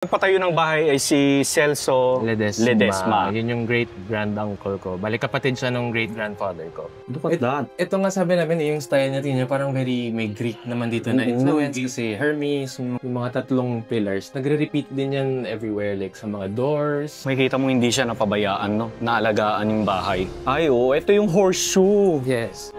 Nagpatayo ng bahay ay si Celso Ledesma. Yun yung great-grand-uncle ko. Balik kapatid siya ng great-grandfather ko. Look at that. Ito nga sabi namin, yung style natin, parang may Greek naman dito na influence. Kasi Hermes, yung mga tatlong pillars, nagre-repeat din yan everywhere. Like sa mga doors. Makikita mo hindi siya napabayaan, no? Naalagaan yung bahay. Ay, oh, ito yung horseshoe. Yes.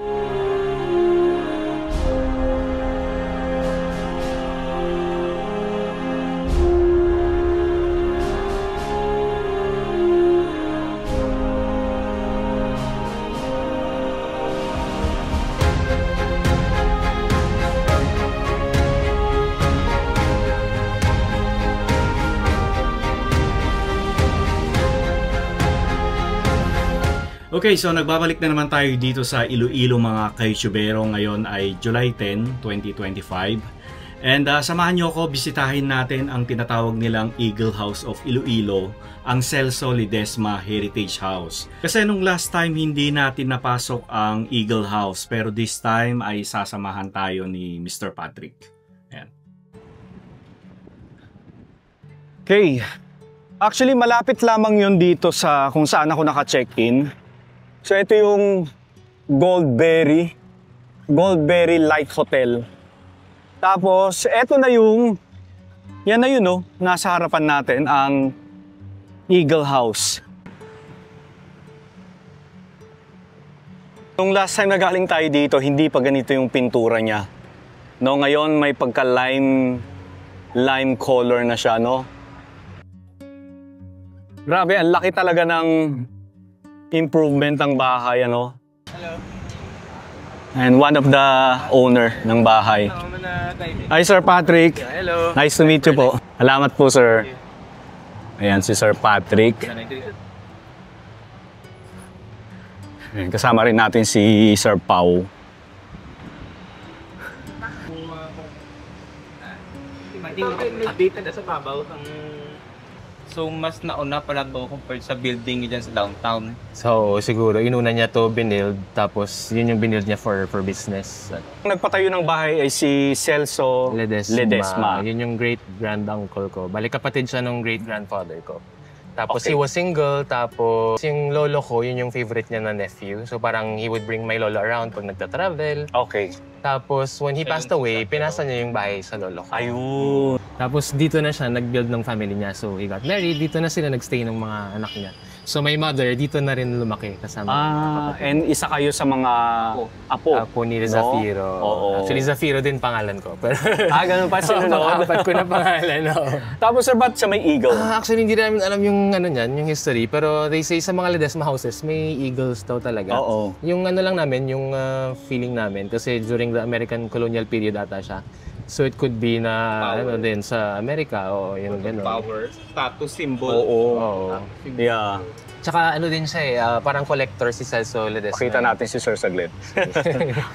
Okay, so nagbabalik na naman tayo dito sa Iloilo mga ka-YouTubero. Ngayon ay July 10, 2025. And samahan nyo ako, bisitahin natin ang tinatawag nilang Eagle House of Iloilo, ang Celso Ledesma Heritage House. Kasi nung last time hindi natin napasok ang Eagle House, pero this time ay sasamahan tayo ni Mr. Patrick. Ayan. Okay. Actually, malapit lamang yun dito sa kung saan ako naka-check-in. So ito yung Goldberry Light Hotel. Tapos ito na yung, yan na yun, no? Nasa harapan natin ang Eagle House. Nung last time na galing tayo dito, hindi pa ganito yung pintura niya. No, ngayon may pagka lime color na siya, no? Grabe, ang laki talaga ng improvement ng bahay, ano? Hello. And one of the owner ng bahay. Hi, Sir Patrick. Hello. Nice to meet you po. Salamat po, sir. Ayan, si Sir Patrick. Ayan, kasama rin natin si Sir Pau. Updated na sa Pabaw. So, mas nauna pala to compared sa building dyan sa downtown. So, siguro, inuna niya to binild, tapos yun yung binild niya for business. Nagpatayo ng bahay ay si Celso Ledesma. Yun yung great-grand-uncle ko. Balik kapatid siya ng great-grandfather ko. Tapos Okay. he was single, tapos yung lolo ko, yun yung favorite niya na nephew. So parang he would bring my lolo around pag nagta-travel. Okay. Tapos when he passed away, pinasa niya yung bahay sa lolo ko. Ayun. Tapos dito na siya nag-build ng family niya. So he got married, dito na sila nag-stay ng mga anak niya. So my mother, dito na rin lumaki kasama. And isa kayo sa mga apo. Apo ni Zafiro. Oo. Actually, Zafiro din pangalan ko. Pero Ganun pa sinunod. apat ko na pangalan. Tapos sir, ba't siya may eagle? Actually, hindi namin alam yung ano niyan, yung history. Pero they say sa mga Ledesma houses, may eagles daw talaga. Oo. Yung ano lang namin, yung feeling namin. Kasi during the American colonial period ata siya. So it could be na ano din sa Amerika o yung gano'n. Power, status symbol. Oo. Yeah. Tsaka ano din siya parang collector si Celso Ledesma. Pakita natin si Sir saglit.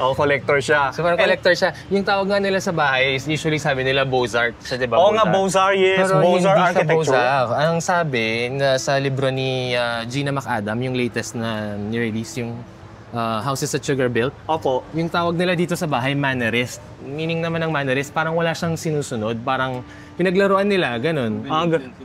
Collector siya. So parang collector siya. Yung tawag nga nila sa bahay is usually sabi nila Beaux-Arts siya, di ba? Oo nga, Beaux-Arts, yes. Pero Beaux-Arts hindi siya architecture. Beaux-Arts. Ang sabi na sa libro ni Gina McAdam, yung latest na ni-release, yung Houses that Sugar Built. Opo. Yung tawag nila dito sa bahay, mannerist. Meaning naman ng mannerist, parang wala siyang sinusunod. Parang pinaglaruan nila, ganun.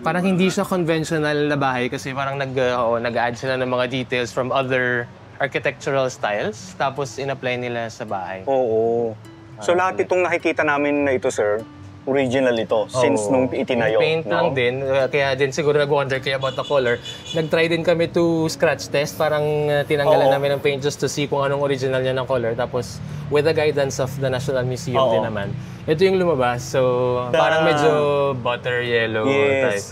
Parang hindi siya conventional na bahay kasi parang nag-add sila ng mga details from other architectural styles. Tapos in-apply nila sa bahay. Oo. So lahat itong nakikita namin na ito, sir, original ito since nung itinayo. Yung paint lang din, kaya din siguro nag-wonder kayo about the color. Nag-try din kami to scratch test, parang tinanggalan namin ng paint just to see kung anong original niya ng color. Tapos with the guidance of the National Museum din naman, ito yung lumabas. So parang medyo butter yellow type.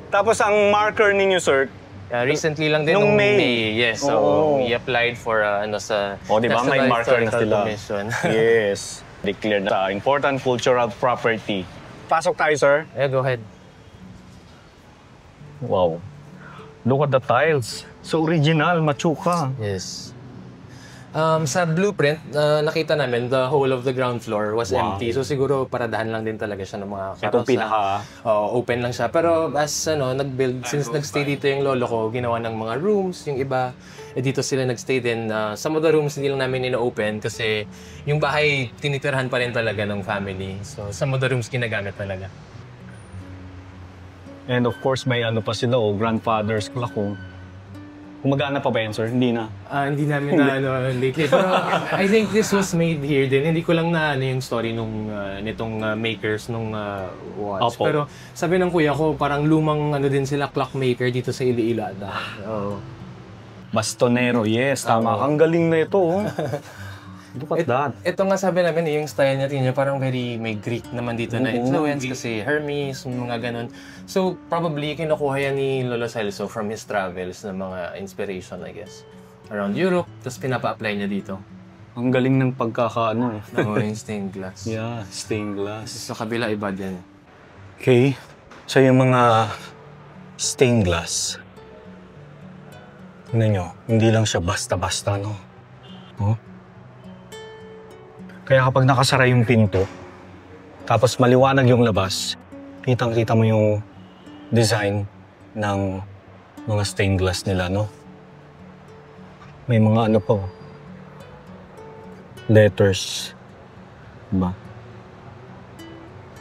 Tapos ang marker ninyo, sir, recently lang din nung May. Yes, so we applied for sa diba? May National marker na Historical sila. Commission. Yes. Declared na important cultural property. Pasok tayo, sir. Yeah, go ahead. Wow. Look at the tiles. So original, machuka. Yes. Sa blueprint, nakita namin the whole of the ground floor was empty. So siguro paradahan lang din talaga siya ng mga karosa. Itong pinaka... open lang siya. Pero as nag-build, since nag-stay dito yung lolo ko, ginawa ng mga rooms, yung iba, dito sila nag-stay din. Some of the rooms hindi lang namin ina-open kasi yung bahay tinitirhan pa rin talaga ng family. So some of the rooms ginagamit talaga. And of course, may ano pa sila, grandfather's clock. Gumagana pa ba yan, sir? Hindi na. Hindi namin na ano lately. Pero I think this was made here din. Hindi ko lang na ano yung story nitong makers nung watch. Opo. Pero sabi ng kuya ko, parang lumang ano din sila clock maker dito sa Iloilo. Bastonero, yes. Tama. Ang galing na ito. Look at that. Ito nga sabi namin, yung style natin niya parang very may Greek naman dito na influence kasi Hermes, mga ganun. So probably kinukuha yan ni Lolo Celso from his travels na mga inspiration, I guess. Around Europe, tapos pinapa-apply niya dito. Ang galing ng pagkakaano. Yung stained glass. Yeah, stained glass. Sa kabila, iba din. Okay. So yung mga stained glass, tingnan nyo, hindi lang siya basta-basta, no? Kaya kapag nakasara yung pinto, tapos maliwanag yung labas, kitang-kita mo yung design ng mga stained glass nila, no? May mga ano po, letters. Diba?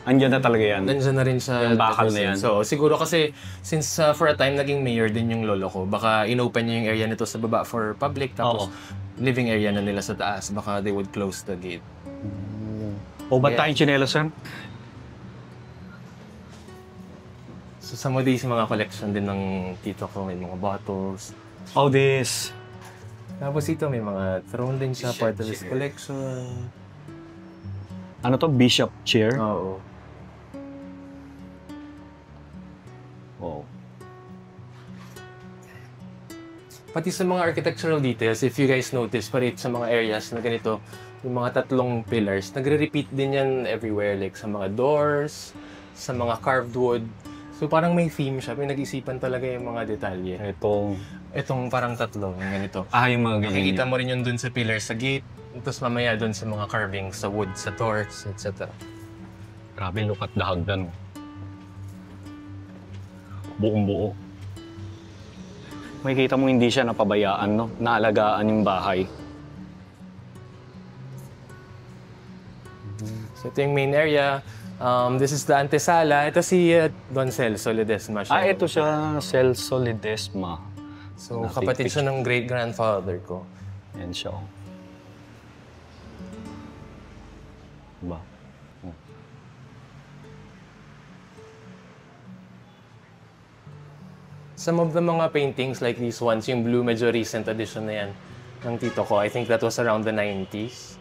Andiyan na talaga yan. Nandiyan na rin sa yung bakal na yan. So siguro kasi since for a time naging mayor din yung lolo ko, baka inopen niya yung area nito sa baba for public, tapos living area na nila sa taas, baka they would close the gate. Ba't tayong tsinelas, sir? So some of these mga collection din ng tito ko, may mga bottles. Oh, this. Tapos ito may mga throne din siya, part of his collection. Ano to? Bishop chair? Oo. Wow. Pati sa mga architectural details, if you guys notice, pati sa mga areas na ganito, yung mga tatlong pillars, nagre-repeat din yan everywhere, like sa mga doors, sa mga carved wood. So parang may theme siya, may nag-isipan talaga yung mga detalye. Itong parang tatlo, yung ganito. Yung mga ganyan. Makikita mo rin yun dun sa pillar sa gate, tapos mamaya dun sa mga carvings sa wood, sa doors, etc. Grabe, look at the hagdan. Buong-buo. Makikita mo hindi siya napabayaan, no? Naalagaan yung bahay. So ito yung main area. This is the antesala. Ito si Don Celso Ledesma. Ito siya, Celso Ledesma. So kapatid siya ng great-grandfather ko. Yan siya. Diba? Some of the mga paintings like these ones, yung blue, medyo recent edition na yan ng tito ko. I think that was around the 90s.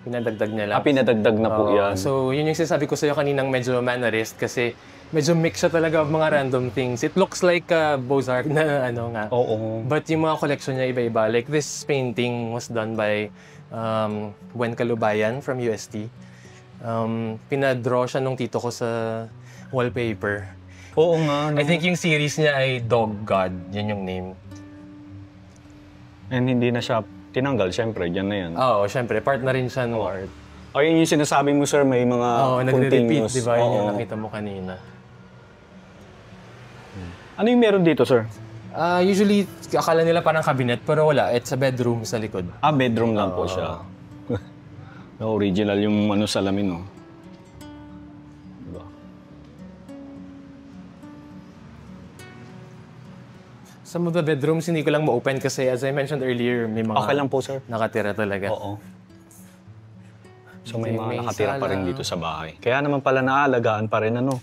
Pinadagdag niya lang. Pinadagdag na po yan. So, yun yung sinasabi ko sa'yo kaninang medyo mannerist kasi medyo mix siya talaga of mga random things. It looks like Beaux-Arts na ano nga. Oo. But yung mga collection niya iba-iba. Like this painting was done by Gwen Calubayan from UST. Pinadraw siya nung tito ko sa wallpaper. Oo nga. No? I think yung series niya ay Dog God. Yan yung name. And hindi na siya tinanggal, syempre, dyan na yan. Oo, syempre. Part na rin siya ng art. Yun yung sinasabi mo, sir, may mga nagre-repeat, continuous. di ba? Yun yung nakita mo kanina. Ano yung meron dito, sir? Usually, akala nila parang cabinet, pero wala. It's a bedroom sa likod. Bedroom lang po siya. Original yung salamin, no? Diba? Some of the bedrooms, hindi ko lang ma-open kasi as I mentioned earlier, may mga Okay lang po, sir. nakatira talaga. Oo. So may May mga nakatira pa rin sala. dito sa bahay. Kaya naman pala naaalagaan pa rin, ano?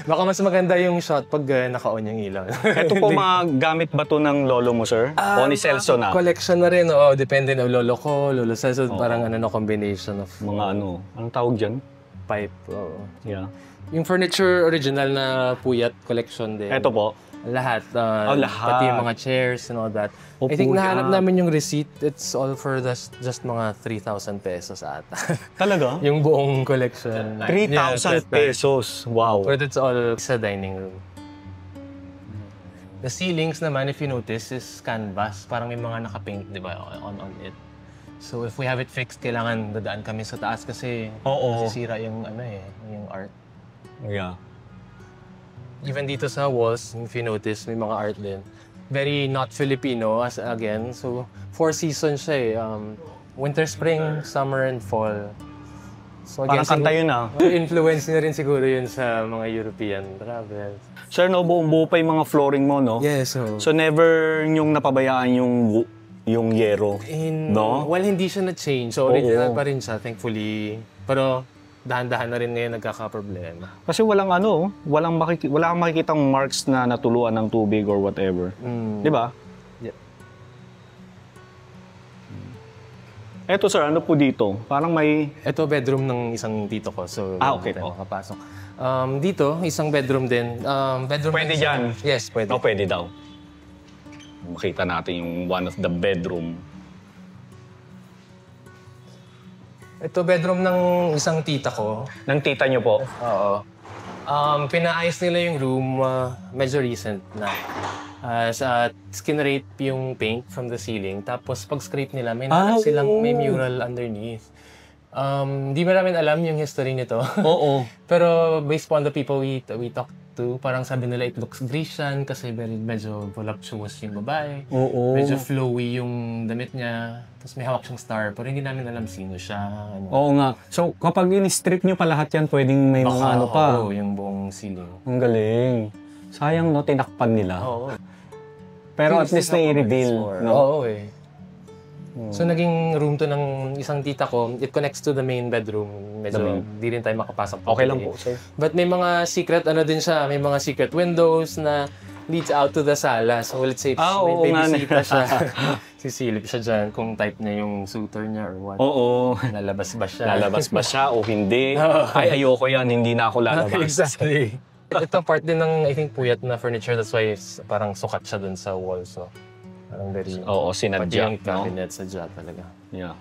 Baka mas maganda yung shot pag naka-on yung ilaw. Ito po mga gamit ba to ng lolo mo, sir? O ni Celso na? Collection na rin, oo. Depende na lolo ko, lolo Celso, parang combination of Mga anong tawag dyan? pipe. Oo. Yeah. Yung furniture original na puyat collection din. Ito po. Lahat. lahat. Pati yung mga chairs and all that. Oh, I think puyat. nahanap namin yung receipt. It's all for just mga 3,000 pesos ata. Talaga? Yung buong collection. 3,000 pesos. Wow. But it's all sa dining room. The ceilings naman, if you notice, is canvas. Parang may mga nakapaint, di ba, on it. So if we have it fixed, kailangan dadaan kami sa taas kasi masisira yung yung art. Yeah. Even dito sa walls, if you notice, may mga art din. Very not Filipino, as again. So, 4 seasons siya eh. Winter, spring, summer, and fall. So, Parang kanta yun ah. Influence na rin siguro yun sa mga European travel. Sir, no, buong-buo pa yung mga flooring mo, no? Yes, so... So never yung napabayaan yung yero, no? Well, hindi siya na-change. So, original pa rin siya, thankfully. Pero, dahan-dahan na rin ngayon nagkakaproblema. Kasi walang wala kang makikitang marks na natuluan ng tubig or whatever. Di ba? Yep. Eto sir, ano po dito? Parang may... Ito bedroom ng isang tito ko. So, okay tayo po. makapasok. Dito, isang bedroom din. Bedroom Pwede isang... dyan? Yes, pwede. No, pwede daw. Makita natin yung one of the bedroom. Ito bedroom ng isang tita ko. Ng tita nyo po? Oo. Pinaayos nila yung room, medyo recent na. Skin rape yung paint from the ceiling. Tapos pag scrape nila, may may mural underneath. Di ba namin alam yung history nito? Oo. Pero based on the people we talked to, parang sabi nila it looks Grecian kasi medyo voluptuous yung babae. Oo. Medyo flowy yung damit niya. Tapos may hawak siyang star, pero hindi namin alam sino siya. Ano. Oo nga. So kapag in-strip nyo pa lahat yan, pwedeng may mga ano pa. Oo, yung buong ceiling. Ang galing. Sayang no, tinakpan nila. Oo. Pero at least na-i-reveal. No? Oo eh. So naging room to ng isang tita ko. It connects to the main bedroom. Medyo di rin tayo makapasok. Okay lang po, sir. But may mga secret, din siya, may mga secret windows na leads out to the sala. So let's say, may bisita siya. Sisilip siya dyan kung type niya yung suitor niya or what. Oo. Lalabas ba siya? Lalabas ba siya o hindi? Ay, ayoko yan. Hindi na ako lalabas. Exactly. Ito part din ng, I think, puyat na furniture. That's why parang sukat siya dun sa wall. So, parang very... Oo, sinadya. Pati yung cabinet, sadya talaga. Yeah.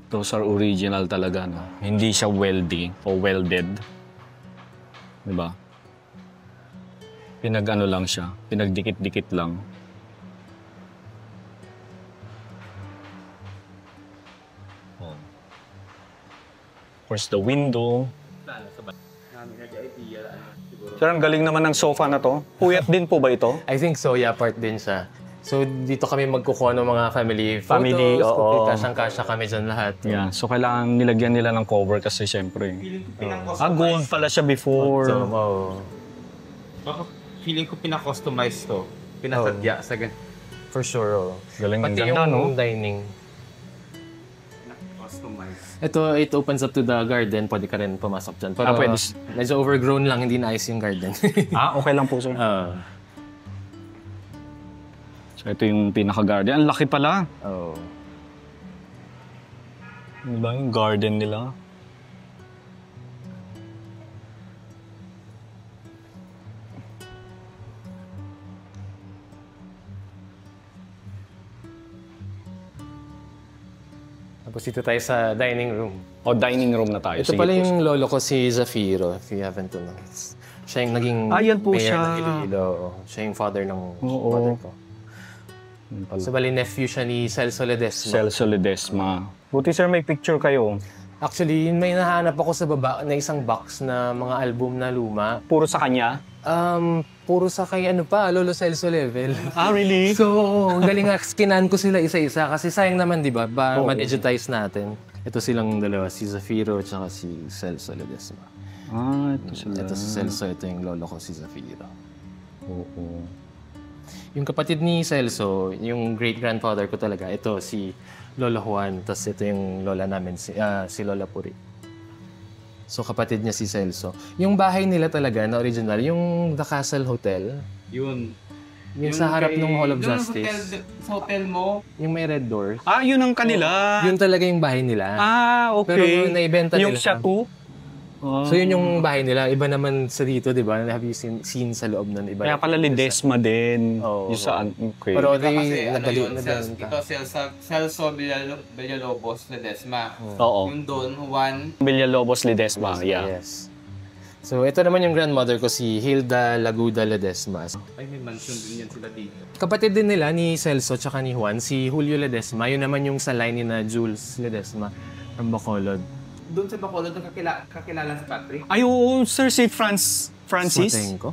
Those are original talaga, no? Hindi siya welding o welded. Diba? Pinag-ano lang siya. Pinagdikit-dikit lang. Oh. Of course, the window. Sir, ang galing naman ng sofa na to. Puyat din po ba ito? I think so, yeah, part din siya. So, dito kami magkukuha ng mga family photos. Oo. Kasyang-kasya kami dyan lahat. Yeah, so kailangan nilagyan nila ng cover kasi syempre. Gold pala siya before. So, oh. Feeling ko pina-customize to. Pinasadya sa ganun. For sure, oh. Galing Pati ganda, yung no? dining. Customize. Ito, it opens up to the garden. Pwede ka rin pumasok dyan. Pero pwede. medyo overgrown lang, hindi na ayos yung garden. Okay lang po, sir. So ito yung pinaka-garden. Ang laki pala. Oh. Diba yung garden nila? Tapos dito tayo sa dining room. O dining room na tayo. Ito pala yung lolo ko, si Zafiro, if you haven't to know. Siya yung naging yan po mayor siya. ng Iloilo. Siya yung father ng mother ko. So, bali nephew siya ni Celso Ledesma. Celso Ledesma. Buti sir, may picture kayo. Actually, may nahanap ako sa baba na isang box na mga album na luma. Puro sa kanya? Puro sa kay Lolo Celso level. Ah, really? So, ang galing nga, skinan ko sila isa-isa kasi sayang naman, di ba? Ma-digitize natin. Ito silang dalawa, si Zafiro at si Celso Ledesma. Ah, ito sila. Ito si Celso, ito yung lolo ko, si Zafiro. Oo. Yung kapatid ni Celso, yung great-grandfather ko talaga, ito si Lola Juan, tapos ito yung lola namin, si Lola Puri. So kapatid niya si Celso. Yung bahay nila talaga na original, yung The Castle Hotel. Yun. Yung sa harap ng Hall of Justice. Sa hotel mo. Yung may red doors. Ah, yun ang kanila. Yun talaga yung bahay nila. Ah, okay. Pero naibenta nila. Yung chateau? So yun yung bahay nila. Iba naman sa dito, di ba? Have you seen sa loob nun? Iba Kaya pala Ledesma din. Oo. Yung saan? Okay. Pero Kasi nagaliw na ito Celso Villalobos Ledesma. Oo. Yung doon, Juan. Villalobos Ledesma, yeah. Yes. So ito naman yung grandmother ko, si Hilda Laguda Ledesma. Ay, may mansion din yan sila dito. Kapatid din nila ni Celso tsaka ni Juan, si Julio Ledesma. Yun naman yung sa line ni na Jules Ledesma from Bacolod. Doon sa Bacolod, kakilala si Patrick. Ay, oo, sir, si Francis? Sumating ko?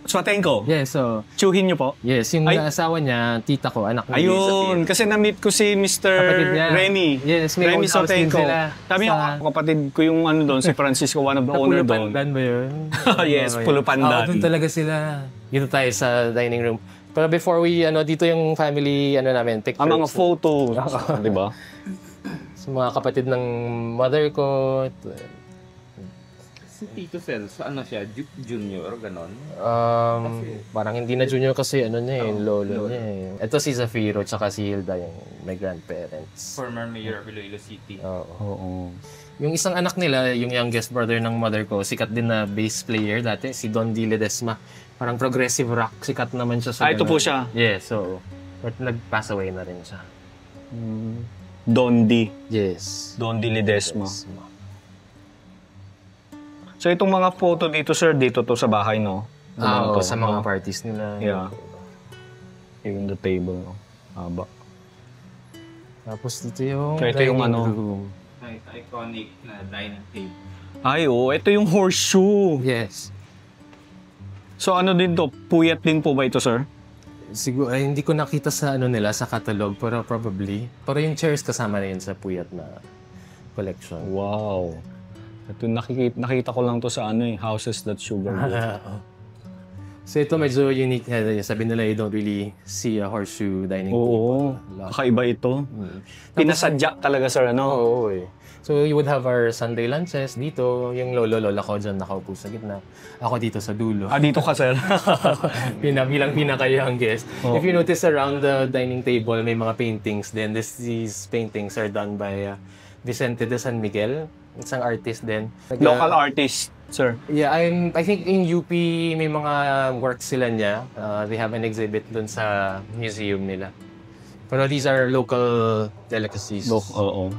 Swatenko. Yes, so... Chuhin niyo po? Yes, yung Ay. asawa niya, tita ko, anak niya. Ayun, kasi na-meet ko si Mr. Kapatid niya. Remy. Yes, may Remy old house din Swatenko. sila. Sabi niya, kapatid ko yung ano doon, si Francisco, one of the owner doon. Pulupandan ba yun? Yes, Pulupandan. Doon talaga sila. Dito tayo sa dining room. Pero before we, dito yung family, namin, pictures. Ang mga photos, di ba? Sa mga kapatid ng mother ko. Si Tito Celso, ano siya? Junior, ganon? Parang hindi na junior kasi lolo niya eh. Ito si Zafiro tsaka si Hilda, yung my grandparents. Former mayor of Iloilo City. Oo. Yung isang anak nila, yung youngest brother ng mother ko, sikat din na bass player dati, si Don D. Ledesma. Parang progressive rock, sikat naman siya sa Ito po siya? Yes, so, but nag-pass away na rin siya. Dondi. Yes. Dondi Ledesma. So itong mga photo dito, sir, dito to sa bahay, no? Sa mga parties nila. Yeah. Here in the table, no? Haba. Tapos dito yung So, ito yung dining room. Iconic na dining table. Ay, ito yung horseshoe. Yes. So ano din to? Puyat din po ba ito, sir? Siguro, hindi ko nakita sa nila, sa catalog, pero probably. Pero yung chairs kasama na yun sa puyat na collection. Wow. Ito, nakita ko lang to sa Houses That Sugar Book. So ito medyo unique. Sabi nila you don't really see a horseshoe dining Oo. table. Kakaiba ito. Pinasadya talaga, sir, Oo eh. So you would have our Sunday lunches dito. Yung lola ko dyan nakaupo sa gitna. Ako dito sa dulo. Dito ka, sir. Bilang pinakayang guest. If you notice around the dining table, may mga paintings din. These paintings are done by Vicente de San Miguel. Isang artist din. Local artist, sir. Yeah, I think in UP may mga works sila niya. They have an exhibit dun sa museum nila. Pero these are local delicacies. Oo.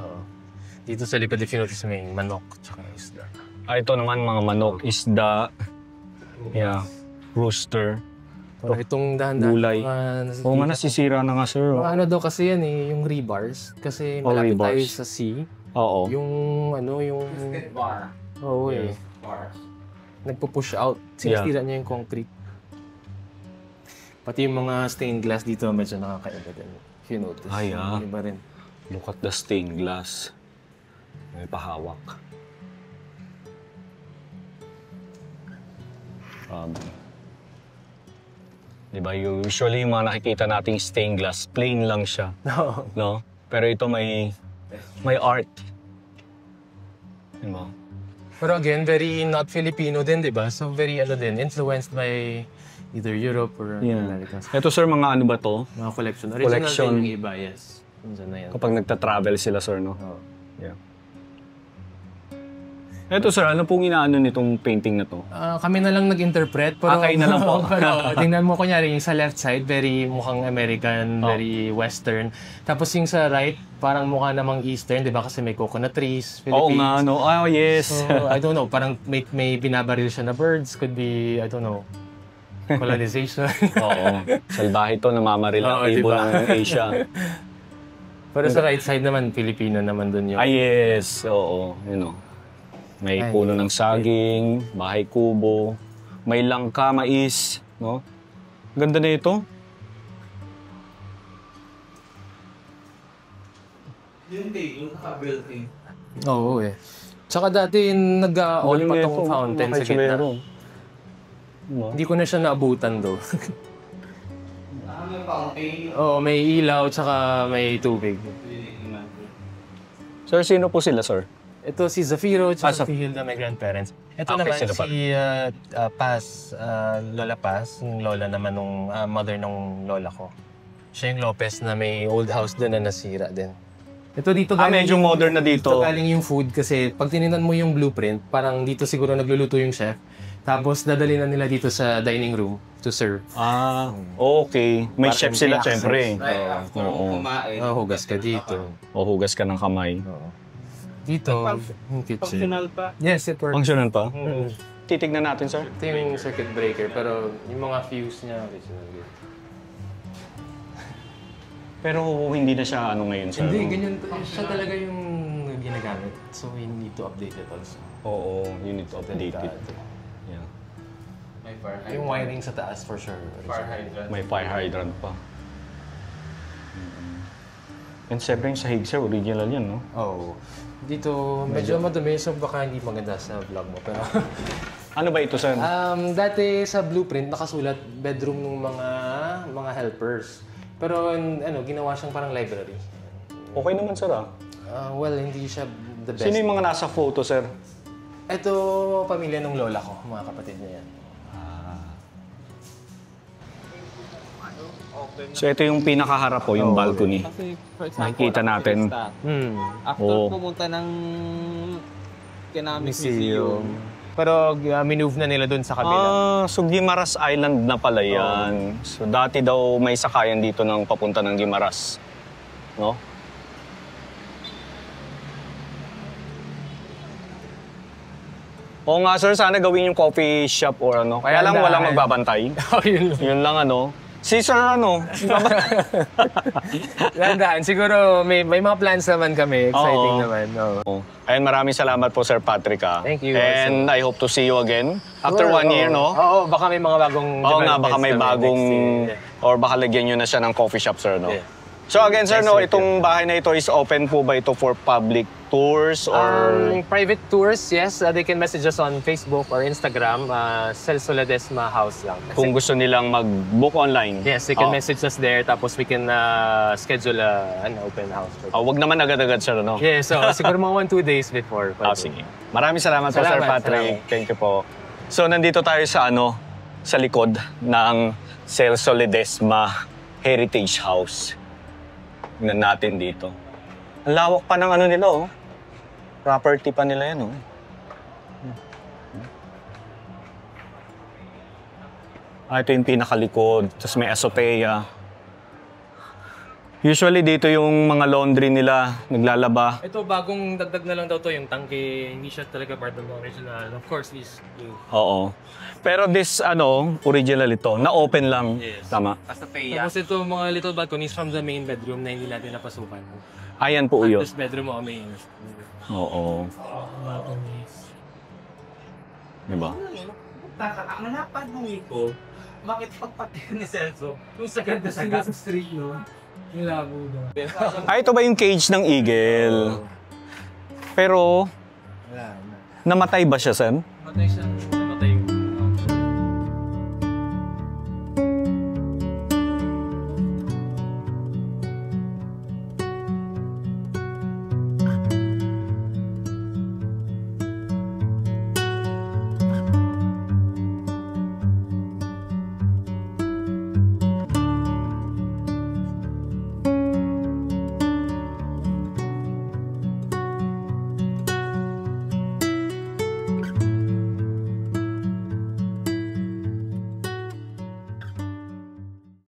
Dito sa likod, if you notice, may manok tsaka isda. Ito naman mga manok, isda, rooster, Pero itong dahan-dahan. gulay. Oo nga, nasisira na nga, sir. Mga daw kasi yan yung rebars. Kasi malapit tayo rebars. sa sea. Oo. Yung yung... Bar. Oo eh. Bar. Nagpo-push out. Sinistira niya yung concrete. Pati yung mga stained glass dito medyo nakakaiba din. If you notice. Iba rin. Look at the stained glass. May pahawak. Diba, usually yung mga nakikita nating stained glass, plain lang siya. No? Pero ito may art. Diba? Pero again, very not Filipino din, di ba? So very influenced by either Europe or America. Ito, sir, mga ano ba to? Mga collection. Original Collection. din yung iba, yes. Nandiyan na yan. Kapag nagta-travel sila, sir, no? Oo. Yeah. Ito, sir, ano pong inaano nitong painting na to? Kami na lang nag-interpret. Pero, kayo na lang po. Pero tingnan mo, kunyari, yung sa left side, very mukhang American, very Western. Tapos yung sa right, parang mukha namang Eastern, di ba? Kasi may coconut trees, Oo Philippines. nga, no? Oh, yes. So, I don't know, parang may binabaril siya na birds. Could be, I don't know, colonization. Oo. Salbahe to, namamaril ang ibon ng Asia. Pero sa right side naman, Filipino naman dun yung... Yes. Oo. May puno ng saging, bahay kubo, may langka, mais, no? Ganda na ito. Yung table, naka-built in. Oo eh. Tsaka dati nag-on pa tong fountain sa gitna. Hindi ko na siya naabutan do. May fountain. Oo, may ilaw tsaka may tubig. Sir, sino po sila, sir? Ito si Zafiro tsaka si Hilda, my grandparents. Ito naman sila si Paz, Lola Paz, yung lola naman nung mother nung lola ko. Siya yung Lopez na may old house doon na nasira din. Ito dito galing medyo modern na dito. Ito galing yung food kasi pag tinignan mo yung blueprint, parang dito siguro nagluluto yung chef. Tapos dadali na nila dito sa dining room to serve. Okay. May Parang chef sila, access. syempre. After mo kumain. Hugas ka dito. O hugas ka ng kamay. Dito, yung kitchen. Functional pa. Yes, it works. Functional pa? Titignan natin, sir. Ito yung circuit breaker, pero yung mga fuse niya, original yun. Pero hindi na siya ngayon, sir. Hindi, ganyan. Siya talaga yung ginagamit. So, we need to update it also. Oo, you need to update it. Yeah. May fire hydrant. Yung wiring sa taas for sure. Fire hydrant. May fire hydrant pa. And siyempre yung sahig sir, original yan, no? Oh. Dito, medyo madumi, so baka hindi maganda sa vlog mo. Pero Ano ba ito, sir? dati sa blueprint, nakasulat bedroom ng mga helpers. Pero ano, ginawa siyang parang library. Okay naman, sir, ah. Well, hindi siya the best. Sino yung mga nasa photo, sir? Ito, pamilya ng lola ko, mga kapatid niya yan. So ito yung pinakaharap po, yung balcony. Kasi, for example, Nakikita natin. After Oo. pumunta ng Economic Museum. Museum, Pero minove na nila dun sa kabila. So Guimaras Island na pala yan. So dati daw may sakayan dito ng papunta ng Guimaras. No? Oo nga sir, sana gawin yung coffee shop or ano. Kaya lang walang magbabantay. Oh, yun lang. Yun lang ano. Si sir ano? Landaan. Siguro may mga plans naman kami. Exciting Oo. naman. Oo. Ayun, maraming salamat po Sir Patrick ah. Thank you And I hope to see you again. After Sure, 1 year, oo. no? Oo, baka may mga bagong Oo nga, baka may developments bagong, naman next year. or baka lagyan nyo na siya ng coffee shop, sir, no? Yeah. So again, sir, Nice no, to meet itong bahay na ito is open po ba ito for public tours or... Private tours, yes. They can message us on Facebook or Instagram. Celso Ledesma House lang. kung gusto nilang mag-book online? Yes, they can Oh. message us there. Tapos we can schedule an open house. Wag naman agad-agad, sir, no? Yeah, so siguro mga 1-2 days before. Sige. Maraming salamat po, Sir Salamat, Patrick. Thank you po. So, nandito tayo sa sa likod ng Celso Ledesma Heritage House. Tingnan natin dito. Ang lawak pa ng nila, oh. Property pa nila yan, oh. Ito yung pinakalikod. Tapos may azotea. Usually dito yung mga laundry nila, naglalaba. Ito, bagong dagdag na lang daw to yung tangke. Hindi siya talaga part of the original. Of course, is new. Oo. Pero this, original ito, na-open lang. Yes. Tama. Astopeia. Tapos ito, mga little balconies from the main bedroom na hindi natin napasukan. Ayan po yun. This bedroom mo, main. Oo. Balconies. Diba? Ang napanungi ko, bakit pagpati ni Celso? Yung sa ganda sa street, no? Yung labo doon. Ito ba yung cage ng eagle? Pero, Wala na. namatay ba siya, Sen? Matay siya.